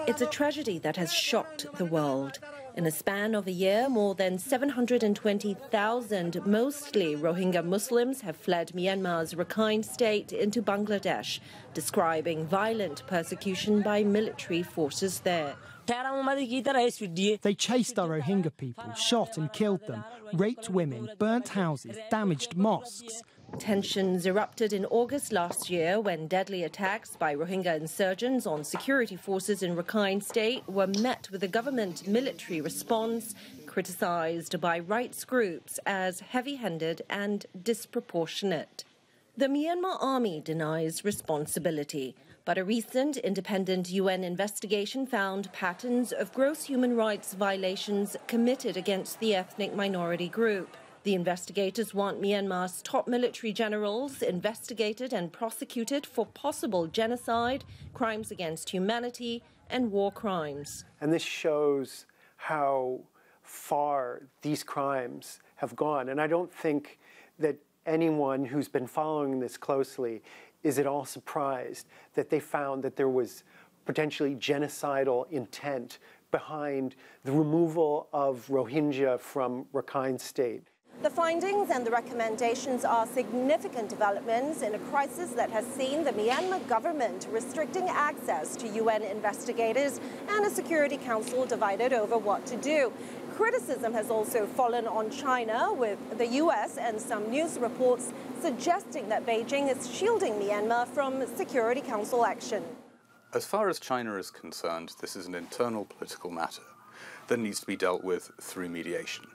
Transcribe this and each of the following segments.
It's a tragedy that has shocked the world. In a span of a year, more than 720,000 mostly Rohingya Muslims have fled Myanmar's Rakhine state into Bangladesh, describing violent persecution by military forces there. They chased our Rohingya people, shot and killed them, raped women, burnt houses, damaged mosques. Tensions erupted in August last year when deadly attacks by Rohingya insurgents on security forces in Rakhine State were met with a government military response criticized by rights groups as heavy-handed and disproportionate. The Myanmar army denies responsibility, but a recent independent UN investigation found patterns of gross human rights violations committed against the ethnic minority group. The investigators want Myanmar's top military generals investigated and prosecuted for possible genocide, crimes against humanity, and war crimes. And this shows how far these crimes have gone. And I don't think that anyone who's been following this closely is at all surprised that they found that there was potentially genocidal intent behind the removal of Rohingya from Rakhine State. The findings and the recommendations are significant developments in a crisis that has seen the Myanmar government restricting access to UN investigators and a Security Council divided over what to do. Criticism has also fallen on China, with the US and some news reports suggesting that Beijing is shielding Myanmar from Security Council action. As far as China is concerned, this is an internal political matter that needs to be dealt with through mediation.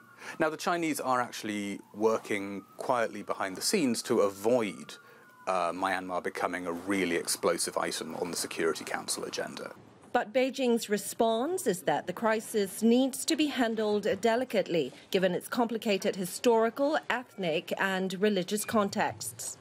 Now, the Chinese are actually working quietly behind the scenes to avoid Myanmar becoming a really explosive item on the Security Council agenda. But Beijing's response is that the crisis needs to be handled delicately, given its complicated historical, ethnic and religious contexts.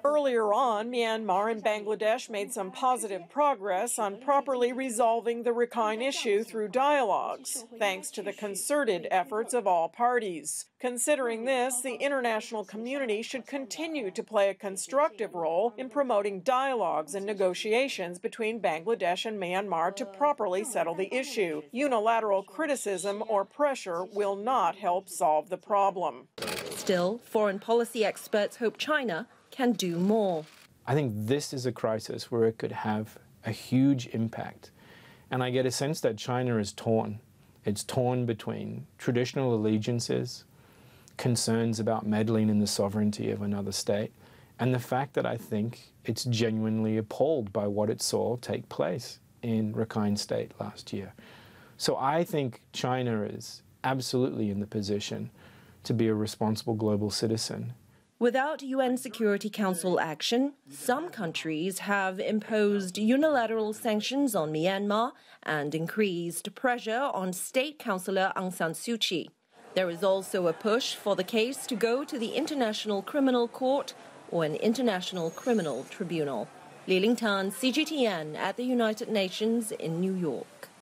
Earlier on, Myanmar and Bangladesh made some positive progress on properly resolving the Rakhine issue through dialogues, thanks to the concerted efforts of all parties. Considering this, the international community should continue to play a constructive role in promoting dialogues and negotiations between Bangladesh and Myanmar to properly settle the issue. Unilateral criticism or pressure will not help solve the problem. Still, foreign policy experts hope China can do more. I think this is a crisis where it could have a huge impact. And I get a sense that China is torn. It's torn between traditional allegiances, concerns about meddling in the sovereignty of another state, and the fact that I think it's genuinely appalled by what it saw take place in Rakhine State last year. So I think China is absolutely in the position to be a responsible global citizen. Without UN Security Council action, some countries have imposed unilateral sanctions on Myanmar and increased pressure on State Councillor Aung San Suu Kyi. There is also a push for the case to go to the International Criminal Court or an International Criminal Tribunal. Li Lingtan, CGTN at the United Nations in New York.